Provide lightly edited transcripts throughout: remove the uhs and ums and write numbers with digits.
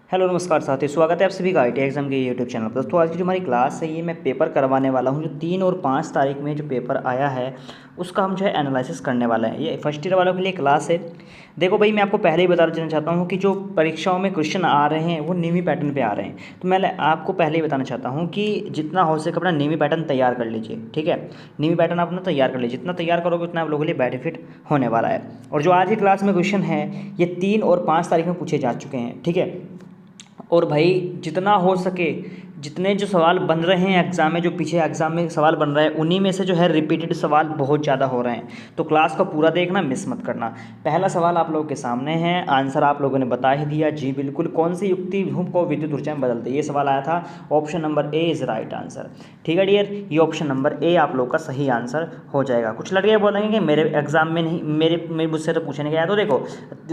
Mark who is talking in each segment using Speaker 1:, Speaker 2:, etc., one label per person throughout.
Speaker 1: Hello नमस्कार साथियों, स्वागत है आप सभी का आईटी एग्जाम के यूट्यूब चैनल पर। दोस्तों आज की जो हमारी क्लास है ये मैं पेपर करवाने वाला हूँ। जो 3 और 5 तारीख में जो पेपर आया है उसका हम जो है एनालिसिस करने वाले हैं। ये फर्स्ट ईयर वालों के लिए क्लास है। देखो भाई, मैं आपको पहले ही बता देना चाहता हूँ कि जो परीक्षाओं में क्वेश्चन आ रहे हैं वो नीवी पैटर्न पे आ रहे हैं। तो मैं आपको पहले ही बताना चाहता हूँ कि जितना हो सके अपना नीवी पैटर्न तैयार कर लीजिए। ठीक है, नीवी पैटर्न आप अपना तैयार कर लीजिए। जितना तैयार करोगे उतना आप लोगों के लिए बेनिफिट होने वाला है। और जो आज की क्लास में क्वेश्चन है ये 3 और 5 तारीख में पूछे जा चुके हैं। ठीक है, और भाई जितना हो सके जितने जो सवाल बन रहे हैं एग्ज़ाम में, जो पीछे एग्ज़ाम में सवाल बन रहे हैं उन्हीं में से जो है रिपीटेड सवाल बहुत ज़्यादा हो रहे हैं। तो क्लास को पूरा देखना, मिस मत करना। पहला सवाल आप लोगों के सामने है, आंसर आप लोगों ने बता ही दिया। जी बिल्कुल, कौन सी युक्ति धूप को विद्युत ऊर्जा में बदलती है, ये सवाल आया था। Option number A is right answer. ठीक है डियर, ये ऑप्शन नंबर ए आप लोग का सही आंसर हो जाएगा। कुछ लड़के बोलेंगे कि मेरे एग्जाम में नहीं, मेरे मुझसे तो पूछने गया है। तो देखो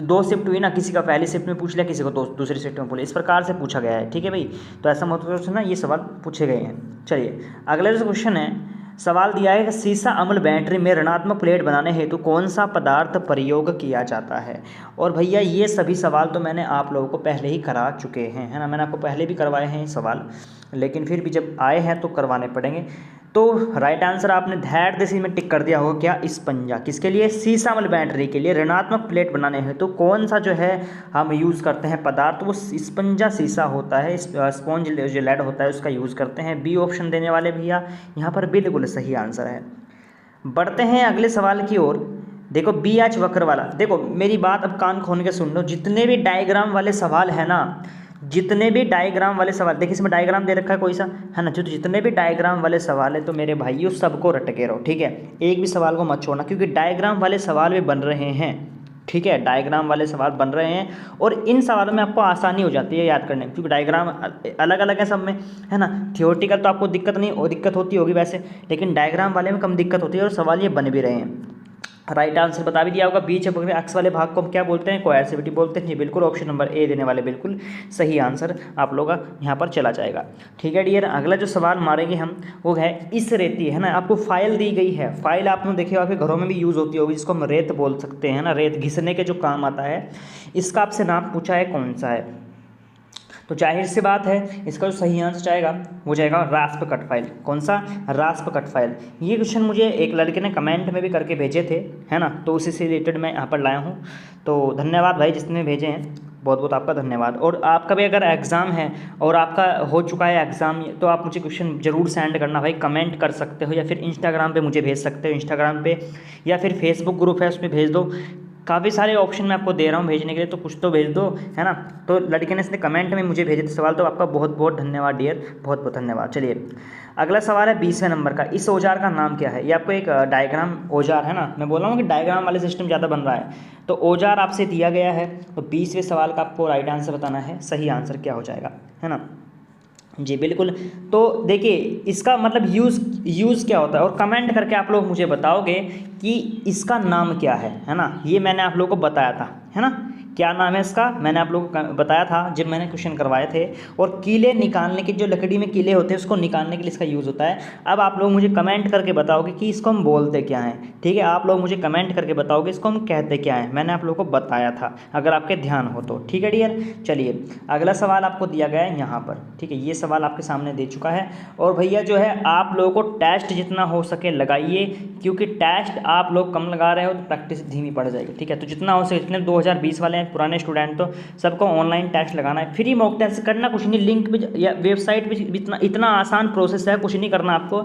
Speaker 1: 2 शिफ्ट हुई ना, किसी का पहली शिफ्ट में पूछ लिया, किसी को दूसरी शिफ्ट में पूछ लिया, इस प्रकार से पूछा गया है। ठीक है भाई, तो ऐसा मतलब से ना ये सवाल पूछे गए हैं। चलिए अगला जो क्वेश्चन है, सवाल दिया है कि सीसा अम्ल बैटरी में ऋणात्मक प्लेट बनाने हेतु कौन सा पदार्थ प्रयोग किया जाता है। और भैया ये सभी सवाल तो मैंने आप लोगों को पहले ही करा चुके हैं, है ना। मैंने आपको पहले भी करवाए हैं ये सवाल, लेकिन फिर भी जब आए हैं तो करवाने पड़ेंगे। तो राइट आंसर आपने दैट दिस में टिक कर दिया होगा, क्या, स्पंजा। किसके लिए? सीसा अम्ल बैटरी के लिए ऋणात्मक प्लेट बनाने हैं तो कौन सा जो है हम यूज़ करते हैं पदार्थ, वो स्पंजा सीसा होता है। स्पॉन्ज जो लेड होता है उसका यूज़ करते हैं। बी ऑप्शन देने वाले भैया यहाँ पर बिल्कुल सही आंसर है। बढ़ते हैं अगले सवाल की ओर। देखो बी एच वक्र वाला, देखो मेरी बात अब कान खोल के सुन लो। जितने भी डायग्राम वाले सवाल है ना, जितने भी डायग्राम वाले सवाल, देखिए इसमें डायग्राम दे रखा है कोई सा, है ना। जो जितने भी डायग्राम वाले सवाल है तो मेरे भाइयों सबको रट के रहो। ठीक है, एक भी सवाल को मत छोड़ना, क्योंकि डायग्राम वाले सवाल भी बन रहे हैं। ठीक है, डायग्राम वाले सवाल बन रहे हैं और इन सवालों में आपको आसानी हो जाती है याद करने में, क्योंकि डायग्राम अलग अलग है सब में, है ना। थियोरेटिकल तो आपको दिक्कत नहीं, और दिक्कत होती होगी वैसे, लेकिन डायग्राम वाले में कम दिक्कत होती है और सवाल ये बन भी रहे हैं। राइट आंसर बता भी दिया होगा। बीच एक्स वाले भाग को हम क्या बोलते हैं? कोएर्सिविटी बोलते हैं। जी बिल्कुल, ऑप्शन नंबर ए देने वाले बिल्कुल सही आंसर आप लोग का यहाँ पर चला जाएगा। ठीक है डियर, अगला जो सवाल मारेंगे हम वो है इस रेती, है ना। आपको फाइल दी गई है, फाइल आपने देखिए आपके घरों में भी यूज़ होती होगी, जिसको हम रेत बोल सकते हैं ना। रेत घिसने के जो काम आता है, इसका आपसे नाम पूछा है कौन सा है। तो जाहिर सी बात है इसका जो सही आंसर जाएगा वो जाएगा रास्प कट फाइल। कौन सा? रास्प कट फाइल। ये क्वेश्चन मुझे एक लड़के ने कमेंट में भी करके भेजे थे, है ना, तो उसी से रिलेटेड मैं यहाँ पर लाया हूँ। तो धन्यवाद भाई जिसने भेजे हैं, बहुत बहुत आपका धन्यवाद। और आपका भी अगर एग्ज़ाम है और आपका हो चुका है एग्ज़ाम, तो आप मुझे क्वेश्चन ज़रूर सेंड करना भाई। कमेंट कर सकते हो या फिर इंस्टाग्राम पे मुझे भेज सकते हो, इंस्टाग्राम पे या फिर फेसबुक ग्रुप है उसमें भेज दो। काफ़ी सारे ऑप्शन मैं आपको दे रहा हूँ भेजने के लिए, तो कुछ तो भेज दो, है ना। तो लड़के ने इसने कमेंट में मुझे भेजे थे सवाल, तो आपका बहुत बहुत धन्यवाद डियर, बहुत बहुत धन्यवाद। चलिए अगला सवाल है 20वें नंबर का। इस औजार का नाम क्या है? ये आपको एक डायग्राम औजार, है ना। मैं बोल रहा हूँ कि डायग्राम वाले सिस्टम ज़्यादा बन रहा है, तो औजार आपसे दिया गया है। तो 20वें सवाल का आपको राइट आंसर बताना है, सही आंसर क्या हो जाएगा, है ना। जी बिल्कुल, तो देखिए इसका मतलब यूज़ क्या होता है, और कमेंट करके आप लोग मुझे बताओगे कि इसका नाम क्या है ना। ये मैंने आप लोगों को बताया था, है ना, क्या नाम है इसका, मैंने आप लोगों को बताया था जब मैंने क्वेश्चन करवाए थे। और कीले निकालने के, जो लकड़ी में कीले होते हैं उसको निकालने के लिए इसका यूज़ होता है। अब आप लोग मुझे कमेंट करके बताओगे कि इसको हम बोलते क्या हैं। ठीक है, आप लोग मुझे कमेंट करके बताओगे इसको हम कहते क्या हैं। मैंने आप लोगों को बताया था, अगर आपके ध्यान हो तो। ठीक है डियर, चलिए अगला सवाल आपको दिया गया है यहाँ पर। ठीक है, ये सवाल आपके सामने दे चुका है। और भैया जो है आप लोगों को टेस्ट जितना हो सके लगाइए, क्योंकि टेस्ट आप लोग कम लगा रहे हो तो प्रैक्टिस धीमी पड़ जाएगी। ठीक है, तो जितना हो सके, जितने 2020 वाले हैं पुराने स्टूडेंट, तो सबको ऑनलाइन टेस्ट लगाना है। फ्री मॉक टेस्ट करना, कुछ नहीं, लिंक पे या वेबसाइट पे इतना आसान प्रोसेस है, कुछ नहीं करना आपको।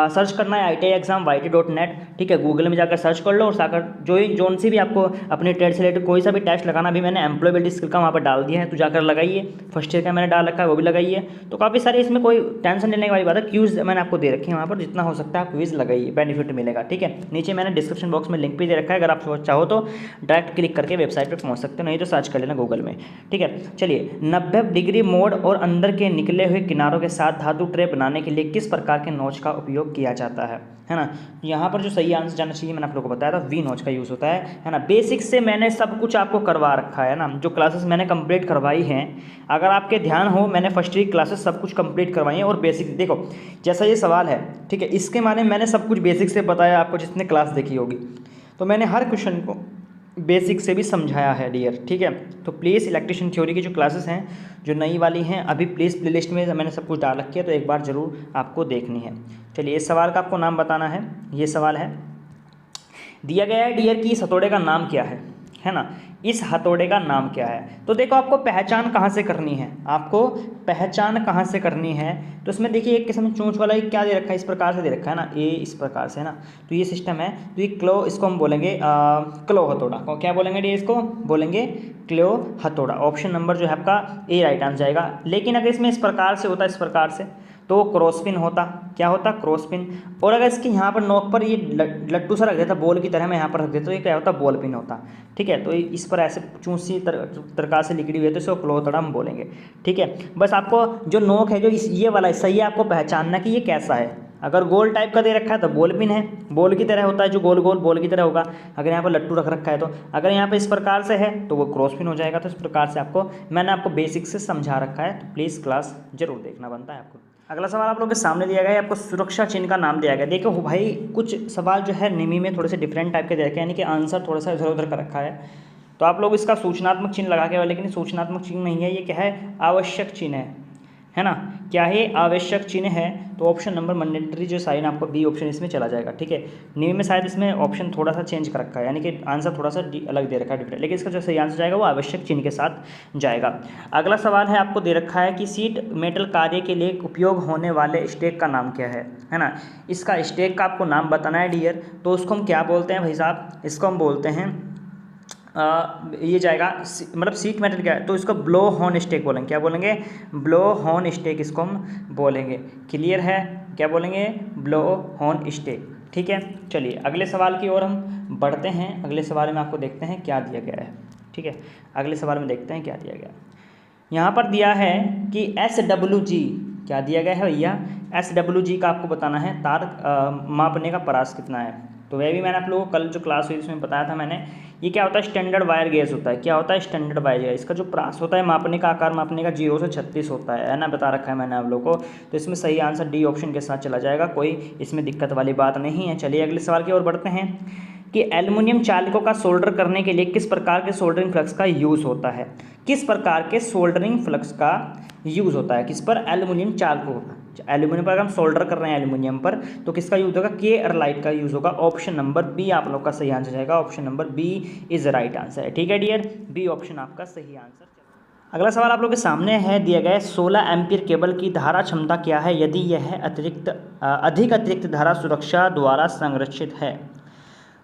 Speaker 1: सर्च करना है ITexam.yt.net। ठीक है, गूगल में जाकर सर्च कर लो और साकर जोन से भी आपको अपने ट्रेड से रिलेटेड कोई सा भी टेस्ट लगाना भी मैंने एम्प्लॉयबिलिटी स्किल का वहाँ पर डाल दिया है, तो जाकर लगाइए। फर्स्ट ईयर का मैंने डाल रखा है, वो भी लगाइए। तो काफ़ी सारे इसमें कोई टेंशन लेने वाली बात है। क्यूज़ मैंने आपको दे रखे हैं वहाँ पर, जितना हो सकता है आप क्विज़ लगाइए, बेनिफिट मिलेगा। ठीक है, नीचे मैंने डिस्क्रिप्शन बॉक्स में लिंक भी दे रखा है, अगर आप चाहो तो डायरेक्ट क्लिक करके वेबसाइट पर पहुँच सकते हो, नहीं तो सर्च कर लेना गूगल में। ठीक है, चलिए 90 डिग्री मोड़ और अंदर के निकले हुए किनारों के साथ धातु ट्रे बनाने के लिए किस प्रकार के नोच का उपयोग किया जाता है ना। यहाँ पर जो सही आंसर जाना चाहिए मैंने आप लोगों को बताया था, वी नोच का यूज़ होता है ना। बेसिक से मैंने सब कुछ आपको करवा रखा है ना, जो क्लासेस मैंने कंप्लीट करवाई हैं, अगर आपके ध्यान हो मैंने फर्स्ट ईयर क्लासेस सब कुछ कंप्लीट करवाई हैं। और बेसिक देखो, जैसा ये सवाल है, ठीक है, इसके माने मैंने सब कुछ बेसिक से बताया आपको, जिसने क्लास देखी होगी। तो मैंने हर क्वेश्चन को बेसिक से भी समझाया है डियर, ठीक है। तो प्लीज़ इलेक्ट्रिशियन थ्योरी की जो क्लासेस हैं जो नई वाली हैं अभी प्लीज़ प्लेलिस्ट में मैंने सब कुछ डाल रखी है, तो एक बार ज़रूर आपको देखनी है। चलिए इस सवाल का आपको नाम बताना है। ये सवाल है, दिया गया है डियर कि इस हथौड़े का नाम क्या है ना, इस हथौड़े का नाम क्या है। तो देखो आपको पहचान कहाँ से करनी है, आपको पहचान कहाँ से करनी है। तो इसमें देखिए एक किस्म चोंच वाला एक क्या दे रखा है, इस प्रकार से दे रखा है ना, ए इस प्रकार से है ना। तो ये सिस्टम है। तो ये क्लो, इसको हम बोलेंगे क्लो हथौड़ा। क्या बोलेंगे डी, इसको बोलेंगे क्लो हथौड़ा। ऑप्शन नंबर जो है आपका ए राइट आंसर जाएगा। लेकिन अगर इसमें इस प्रकार से होता, इस प्रकार से, तो क्रॉसपिन होता। क्या होता, क्रॉसपिन। और अगर इसके यहाँ पर नोक पर ये लट्टू सा रख देता, बॉल की तरह मैं यहाँ पर रख देता, तो ये क्या होता, बॉल पिन होता। ठीक है, तो इस पर ऐसे चूंसी प्रकार से लिखी हुई है, तो इसको क्लो हथौड़ा हम बोलेंगे। ठीक है, बस आपको जो नोक है जो ये वाला सही है, आपको पहचानना कि ये कैसा है। अगर गोल टाइप का दे रखा है तो बॉल पिन है, बॉल की तरह होता है, जो गोल गोल बॉल की तरह होगा। अगर यहाँ पर लट्टू रख रखा है तो, अगर यहाँ पर इस प्रकार से है तो वो क्रॉस पिन हो जाएगा। तो इस प्रकार से आपको मैंने आपको बेसिक से समझा रखा है, तो प्लीज़ क्लास जरूर देखना बनता है आपको। अगला सवाल आप लोगों के सामने दिया गया है, आपको सुरक्षा चिन्ह का नाम दिया गया है। देखो भाई कुछ सवाल जो है निमी में थोड़े से डिफरेंट टाइप के दे रखे हैं, यानी कि आंसर थोड़ा सा इधर उधर का रखा है। तो आप लोग इसका सूचनात्मक चिन्ह लगा के, लेकिन सूचनात्मक चिन्ह नहीं है, ये क्या है, आवश्यक चिन्ह है ना। क्या है, आवश्यक चिन्ह है। तो ऑप्शन नंबर मैंडेटरी जो साइन आपको बी ऑप्शन इसमें चला जाएगा। ठीक है, नियम में शायद इसमें ऑप्शन थोड़ा सा चेंज कर रखा है, यानी कि आंसर थोड़ा सा अलग दे रखा है डिफरेंट, लेकिन इसका जो सही आंसर जाएगा वो आवश्यक चिन्ह के साथ जाएगा। अगला सवाल है, आपको दे रखा है कि सीट मेटल कार्य के लिए उपयोग होने वाले स्टेक का नाम क्या है ना। इसका स्टेक का आपको नाम बताना है डियर। तो उसको हम क्या बोलते हैं भाई साहब, इसको हम बोलते हैं ये जाएगा मतलब सीट मेटल क्या है, तो इसको ब्लो हॉर्न स्टेक बोलेंगे। क्या बोलेंगे, ब्लो हॉर्न स्टेक इसको हम बोलेंगे। क्लियर है, क्या बोलेंगे, ब्लो हॉर्न स्टेक। ठीक है, चलिए अगले सवाल की ओर हम बढ़ते हैं। अगले सवाल में आपको देखते हैं क्या दिया गया है। ठीक है, अगले सवाल में देखते हैं क्या दिया गया। यहाँ पर दिया है कि SWG, क्या दिया गया है भैया, SWG का आपको बताना है तार मापने का परास कितना है। तो वह भी मैंने आप लोगों को कल जो क्लास हुई उसमें बताया था मैंने। ये क्या होता है, स्टैंडर्ड वायर गेज होता है। क्या होता है, स्टैंडर्ड वायर गेज। इसका जो प्रास होता है मापने का, आकार मापने का 0 से 36 होता है ना, बता रखा है मैंने आप लोगों को। तो इसमें सही आंसर डी ऑप्शन के साथ चला जाएगा, कोई इसमें दिक्कत वाली बात नहीं है। चलिए अगले सवाल की ओर बढ़ते हैं कि एल्युमिनियम चालकों का सोल्डर करने के लिए किस प्रकार के सोल्डरिंग फ्लक्स का यूज़ होता है। किस प्रकार के सोल्डरिंग फ्लक्स का यूज़ होता है, किस पर, एल्युमिनियम चालकों का। एल्यूमिनियम पर अगर हम सोल्डर कर रहे हैं एल्यूमिनियम पर, तो किसका यूज़ होगा, के एरलाइट का यूज़ होगा। ऑप्शन नंबर बी आप लोग का सही आंसर जाएगा। Option number B is right answer है। ठीक है डियर, बी ऑप्शन आपका सही आंसर। अगला सवाल आप लोग के सामने है, दिया गया है 16 एम्पीयर केबल की धारा क्षमता क्या है यदि यह अधिक अतिरिक्त धारा सुरक्षा द्वारा संरक्षित है।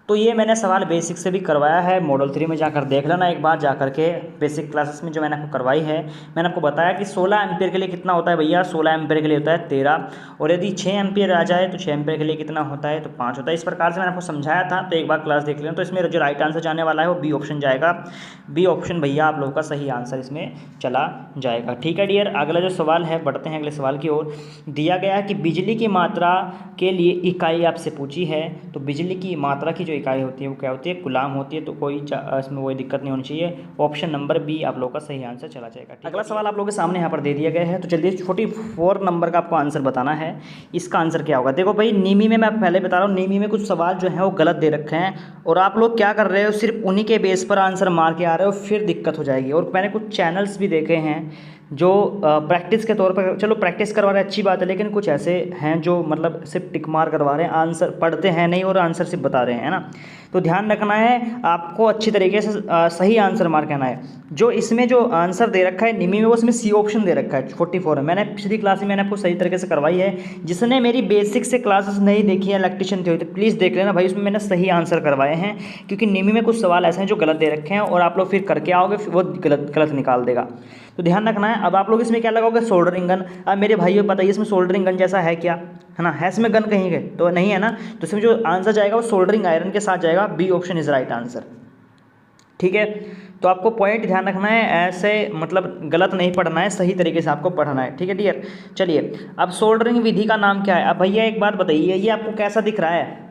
Speaker 1: तो ये मैंने सवाल बेसिक से भी करवाया है, मॉडल 3 में जाकर देख लेना एक बार जाकर के। बेसिक क्लासेस में जो मैंने आपको करवाई है, मैंने आपको बताया कि 16 एम्पीयर के लिए कितना होता है भैया, 16 एम्पीयर के लिए होता है 13। और यदि 6 एम्पीयर आ जाए तो 6 एम्पीयर के लिए कितना होता है, तो 5 होता है। इस प्रकार से मैंने आपको समझाया था, तो एक बार क्लास देख लेना। तो इसमें जो राइट आंसर जाने वाला है वो बी ऑप्शन जाएगा। बी ऑप्शन भैया आप लोगों का सही आंसर इसमें चला जाएगा। ठीक है डियर, अगला जो सवाल है, बढ़ते हैं अगले सवाल की ओर। दिया गया है कि बिजली की मात्रा के लिए इकाई आपसे पूछी है। तो बिजली की मात्रा की जो इकाई होती है वो क्या होती है, गुलाम होती है। तो कोई इसमें कोई दिक्कत नहीं होनी चाहिए। ऑप्शन नंबर बी आप लोगों का सही आंसर चला जाएगा। अगला सवाल आप लोगों के सामने यहाँ पर दे दिया गया है। तो चलिए 44 नंबर का आपको आंसर बताना है। इसका आंसर क्या होगा, देखो भाई नीमी में मैं पहले बता रहा हूँ, नीमी में कुछ सवाल जो है वो गलत दे रखे हैं और आप लोग क्या कर रहे हो, सिर्फ उन्हीं के बेस पर आंसर मार के आ रहे हो, फिर दिक्कत हो जाएगी। और मैंने कुछ चैनल्स भी देखे हैं जो प्रैक्टिस के तौर पर, चलो प्रैक्टिस करवा रहे हैं अच्छी बात है, लेकिन कुछ ऐसे हैं जो मतलब सिर्फ टिक मार करवा रहे हैं, आंसर पढ़ते हैं नहीं और आंसर सिर्फ बता रहे हैं, है ना। तो ध्यान रखना है आपको, अच्छी तरीके से सही आंसर मार के आना है। जो इसमें जो आंसर दे रखा है निमी में, वो इसमें सी ऑप्शन दे रखा है 44 है। मैंने पिछली क्लास में मैंने आपको सही तरीके से करवाई है। जिसने मेरी बेसिक से क्लासेस नहीं देखी है इलेक्ट्रिशियन थ्योरी, तो प्लीज़ देख लेना भाई, उसमें मैंने सही आंसर करवाए हैं। क्योंकि निमी में कुछ सवाल ऐसे हैं जो गलत दे रखे हैं और आप लोग फिर करके आओगे, फिर वो गलत निकाल देगा। तो ध्यान रखना है। अब आप लोग इसमें क्या लगाओगे, सोल्डरिंग गन। अब मेरे भाइयों बताइए इसमें सोल्डरिंग गन जैसा है क्या, है ना, है इसमें गन कहीं के, तो नहीं है ना। तो इसमें जो आंसर जाएगा वो सोल्डरिंग आयरन के साथ जाएगा। B option is right answer. ठीक है, तो आपको पॉइंट ध्यान रखना है, ऐसे मतलब गलत नहीं पढ़ना है, सही तरीके से आपको पढ़ना है। ठीक है डियर, चलिए अब सोल्डरिंग विधि का नाम क्या है। अब भैया एक बात बताइए, ये आपको कैसा दिख रहा है,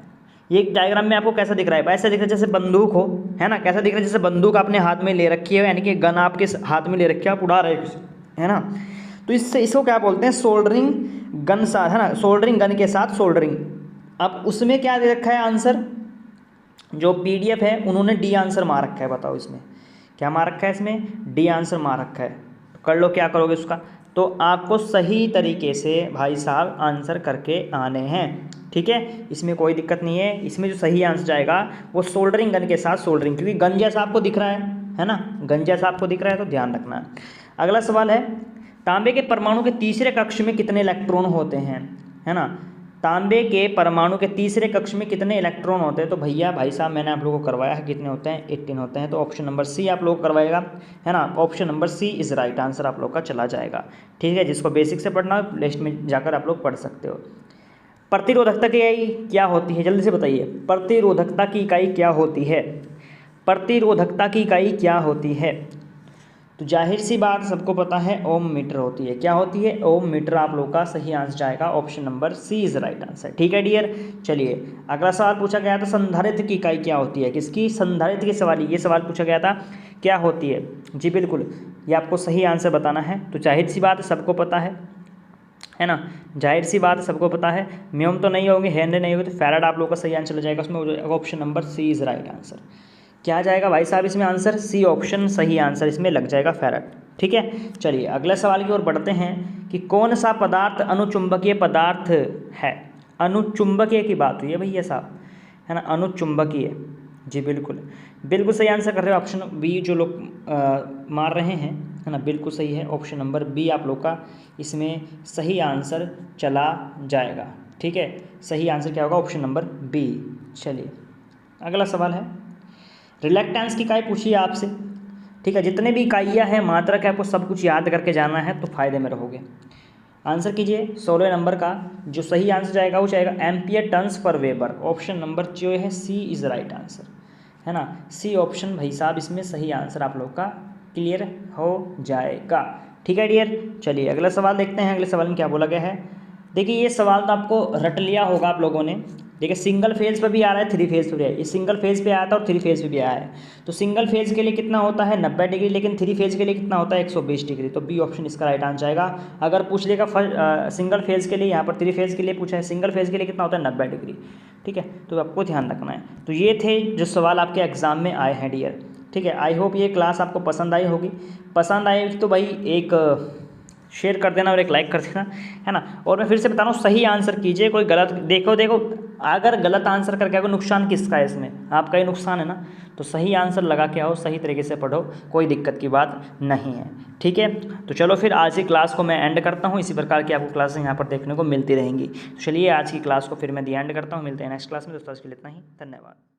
Speaker 1: ये डायग्राम में आपको कैसा दिख रहा है, ऐसा दिख रहा है जैसे बंदूक हो, है ना। कैसा दिख रहा है, जैसे बंदूक आपने हाथ में ले रखी है, यानी कि गन आपके हाथ में ले रखी है, आप उड़ा रहे हो, है ना। तो इसको क्या बोलते हैं, सोल्डरिंग गन साथ, है ना, सोल्डरिंग गन के साथ सोल्डरिंग। अब उसमें क्या दे रखा है आंसर, जो PDF है उन्होंने डी आंसर मार रखा है। बताओ इसमें क्या मार रखा है, इसमें डी आंसर मार रखा है। तो कर लो, क्या करोगे उसका, तो आपको सही तरीके से भाई साहब आंसर करके आने हैं, ठीक है। इसमें कोई दिक्कत नहीं है। इसमें जो सही आंसर जाएगा वो सोल्डरिंग गन के साथ सोल्डरिंग, क्योंकि गन जैसा आपको दिख रहा है ना, गन जैसा आपको दिख रहा है, तो ध्यान रखना। अगला सवाल है, तांबे के परमाणु के तीसरे कक्ष में कितने इलेक्ट्रॉन होते हैं, है ना। तांबे के परमाणु के तीसरे कक्ष में कितने इलेक्ट्रॉन होते हैं, तो भैया भाई साहब मैंने आप लोगों को करवाया है, कितने होते हैं, 18 होते हैं। तो ऑप्शन नंबर सी आप लोग करवाएगा, है ना। Option number C is right answer आप लोग का चला जाएगा, ठीक है। जिसको बेसिक से पढ़ना हो लिस्ट में जाकर आप लोग पढ़ सकते हो। प्रतिरोधकता की इकाई क्या होती है, जल्दी से बताइए। प्रतिरोधकता की इकाई क्या होती है, प्रतिरोधकता की इकाई क्या होती है, तो जाहिर सी बात सबको पता है ओम मीटर होती है। क्या होती है, ओम मीटर आप लोग का सही आंसर जाएगा, option number C is right answer, ठीक है डियर। चलिए अगला सवाल पूछा गया था, संधारित्र की इकाई क्या होती है, किसकी, संधारित्र की सवाल, ये सवाल पूछा गया था क्या होती है। जी बिल्कुल, ये आपको सही आंसर बताना है। तो जाहिर सी बात सबको पता है ना, जाहिर सी बात सबको पता है। म्योम तो नहीं होंगे, हेनरी नहीं होगी, तो फैराड आप लोग का सही आंसर हो जाएगा। उसमें option number C is right answer. क्या जाएगा भाई साहब इसमें आंसर, सी ऑप्शन सही आंसर इसमें लग जाएगा, फैराड, ठीक है। चलिए अगले सवाल की ओर बढ़ते हैं कि कौन सा पदार्थ अनुचुंबकीय पदार्थ है। अनुचुंबकीय की बात हुई है भैया साहब, है ना, अनुचुंबकीय। जी बिल्कुल, बिल्कुल सही आंसर कर रहे हो। ऑप्शन बी जो लोग मार रहे हैं, है ना, बिल्कुल सही है। ऑप्शन नंबर बी आप लोग का इसमें सही आंसर चला जाएगा, ठीक है। सही आंसर क्या होगा, ऑप्शन नंबर बी। चलिए अगला सवाल है, रिलैक्टेंस की इकाई पूछिए आपसे, ठीक है। जितने भी इकाइयाँ हैं, मात्रक है, आपको सब कुछ याद करके जाना है, तो फायदे में रहोगे। आंसर कीजिए 16 नंबर का जो सही आंसर जाएगा वो जाएगा एम्पियर टन्स पर वेबर। ऑप्शन नंबर जो है सी इज़ राइट आंसर, है ना। सी ऑप्शन भाई साहब इसमें सही आंसर आप लोग का क्लियर हो जाएगा, ठीक है डियर। चलिए अगला सवाल देखते हैं, अगले सवाल में क्या बोला गया है। देखिए ये सवाल तो आपको रट लिया होगा आप लोगों ने। देखिए सिंगल फेज पर भी आ रहा है, 3 फेज पर भी आया है। ये सिंगल फेज पे आया था और 3 फेज पे भी आया है। तो सिंगल फेज के लिए कितना होता है 90 डिग्री, लेकिन 3 फेज के लिए कितना होता है 120 डिग्री। तो बी ऑप्शन इसका राइट आंसर आएगा। अगर पूछ लेगा सिंगल फेज के लिए, यहाँ पर 3 फेज के लिए पूछा है, सिंगल फेज के लिए कितना होता है 90 डिग्री, ठीक है। तो आपको ध्यान रखना है। तो ये थे जो सवाल आपके एग्जाम में आए हैं डियर, ठीक है। आई होप ये क्लास आपको पसंद आई होगी। पसंद आई तो भाई एक शेयर कर देना और एक लाइक कर देना, है ना। और मैं फिर से बता रहा हूँ, सही आंसर कीजिए, कोई गलत देखो अगर गलत आंसर करके आओ, नुकसान किसका है इसमें, आपका ही नुकसान है ना। तो सही आंसर लगा के आओ, सही तरीके से पढ़ो, कोई दिक्कत की बात नहीं है, ठीक है। तो चलो फिर आज की क्लास को मैं एंड करता हूँ। इसी प्रकार की आपको क्लासें यहाँ पर देखने को मिलती रहेंगी। तो चलिए आज की क्लास को फिर मैं दी एंड करता हूँ। मिलते हैं नेक्स्ट क्लास में। दोस्तों आज के लिए इतना ही, धन्यवाद।